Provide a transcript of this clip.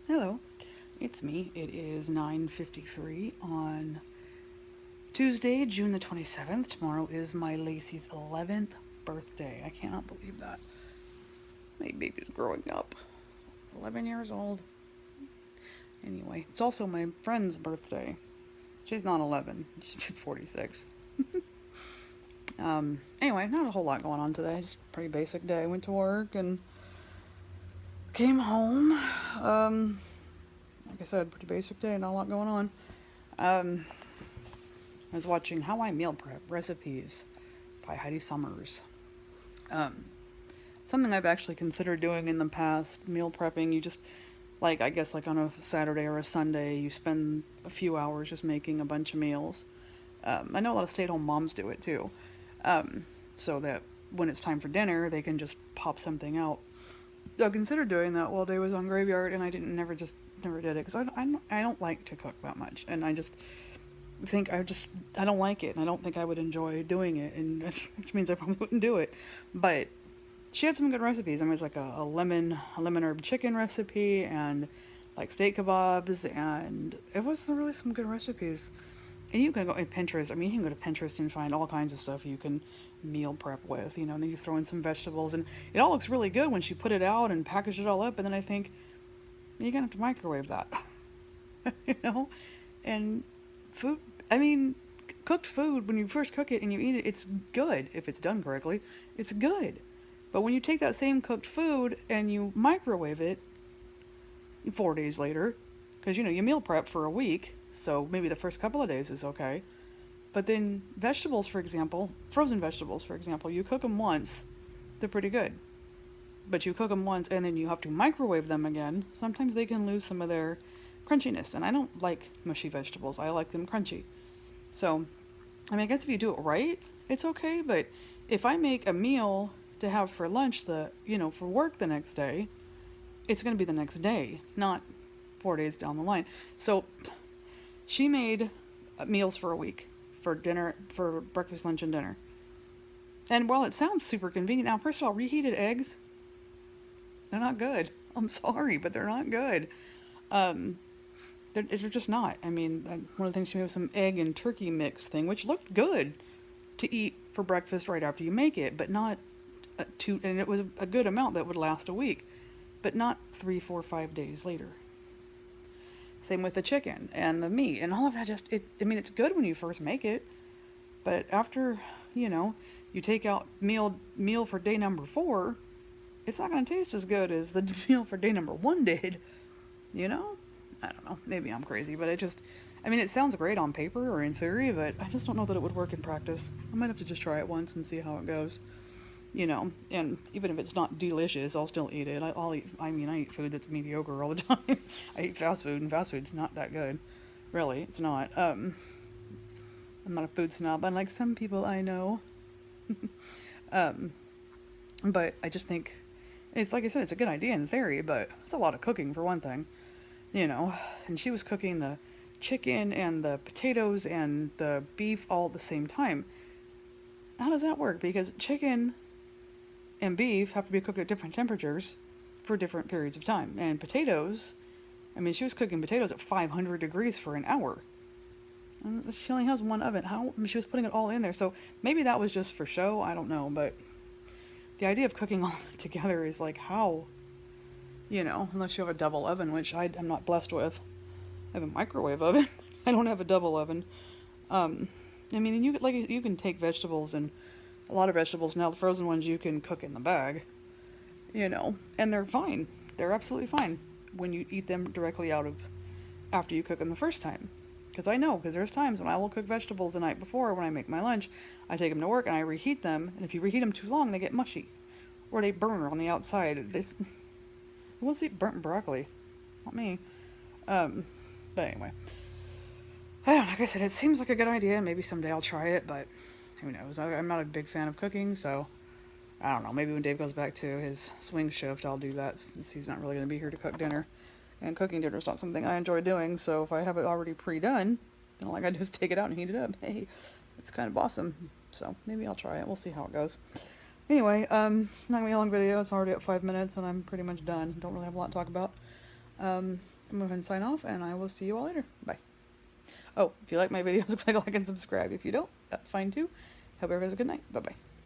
Hello, it's me. It is 9:53 on Tuesday, June the 27th. Tomorrow is my Lacey's 11th birthday. I cannot believe that. My baby's growing up. 11 years old. Anyway, it's also my friend's birthday. She's not 11, she's 46. Anyway, not a whole lot going on today. Just a pretty basic day. I went to work and came home. Like I said, pretty basic day, not a lot going on. I was watching How I Meal Prep Recipes by Heidi Summers. Um, Something I've actually considered doing in the past, meal prepping. You just, like, I guess, like on a Saturday or a Sunday, you spend a few hours just making a bunch of meals. I know a lot of stay at home moms do it too. So that when it's time for dinner, they can just pop something out. I considered doing that while Day was on Graveyard, and I never did it because I don't like to cook that much, and I just think I don't like it, and I don't think I would enjoy doing it, and which means I probably wouldn't do it. But she had some good recipes. I mean, it was like a lemon herb chicken recipe, and like steak kebabs, and it was really some good recipes. And you can go in Pinterest. I mean, you can go to Pinterest and find all kinds of stuff you can meal prep with, and then you throw in some vegetables, and it all looks really good when she put it out and packaged it all up. And then I think you're gonna have to microwave that, you know, and food. I mean, cooked food, when you first cook it and you eat it, it's good if it's done correctly. It's good. But when you take that same cooked food and you microwave it 4 days later, because you meal prep for a week, so maybe the first couple of days is okay. But then vegetables, for example, frozen vegetables, for example, you cook them once, they're pretty good. But you cook them once and then you have to microwave them again. Sometimes they can lose some of their crunchiness, and I don't like mushy vegetables. I like them crunchy. So, I mean, I guess if you do it right, it's okay. But if I make a meal to have for lunch, for work the next day, it's going to be the next day, not 4 days down the line. So, she made meals for a week for dinner, for breakfast, lunch, and dinner. And while it sounds super convenient, now, first of all, reheated eggs, they're not good. I'm sorry, but they're not good. They're just not. I mean, one of the things she made was some egg and turkey mix thing, which looked good to eat for breakfast right after you make it, but not and it was a good amount that would last a week, but not 3, 4, 5 days later. Same with the chicken and the meat and all of that. I mean, it's good when you first make it, but after, you take out meal for day number 4, it's not going to taste as good as the meal for day number 1 did, you know? I don't know. Maybe I'm crazy, but it sounds great on paper or in theory, but I just don't know that it would work in practice. I might have to just try it once and see how it goes, and even if it's not delicious, I'll still eat it. I eat food that's mediocre all the time. I eat fast food, and fast food's not that good. Really, it's not. I'm not a food snob, unlike some people I know. um, but I just think, it's like I said, it's a good idea in theory, but it's a lot of cooking for one thing. And she was cooking the chicken and the potatoes and the beef all at the same time. How does that work? Because chicken and beef have to be cooked at different temperatures for different periods of time. And potatoes, I mean, she was cooking potatoes at 500 degrees for an hour. And she only has one oven. She was putting it all in there. So maybe that was just for show. I don't know. But the idea of cooking all together is like, how? Unless you have a double oven, which I'm not blessed with. I have a microwave oven. I don't have a double oven. And you can take vegetables, and a lot of vegetables now, the frozen ones, you can cook in the bag, and they're fine. They're absolutely fine when you eat them directly after you cook them the first time. Because there's times when I will cook vegetables the night before when I make my lunch. I take them to work and I reheat them, and if you reheat them too long, they get mushy, or they burn on the outside. Who wants to eat burnt broccoli? Not me. But anyway. I don't know, like I said, it seems like a good idea. Maybe someday I'll try it, but who knows? I'm not a big fan of cooking, so I don't know. Maybe when Dave goes back to his swing shift, I'll do that, since he's not really going to be here to cook dinner. And cooking dinner is not something I enjoy doing, so if I have it already pre-done, then all I gotta do is take it out and heat it up. Hey, it's kind of awesome. So maybe I'll try it. We'll see how it goes. Anyway, not gonna be a long video. It's already at 5 minutes, and I'm pretty much done. Don't really have a lot to talk about. I'm going to sign off, and I will see you all later. Bye. Oh, if you like my videos, click like and subscribe. If you don't, that's fine too. Hope everyone has a good night. Bye-bye.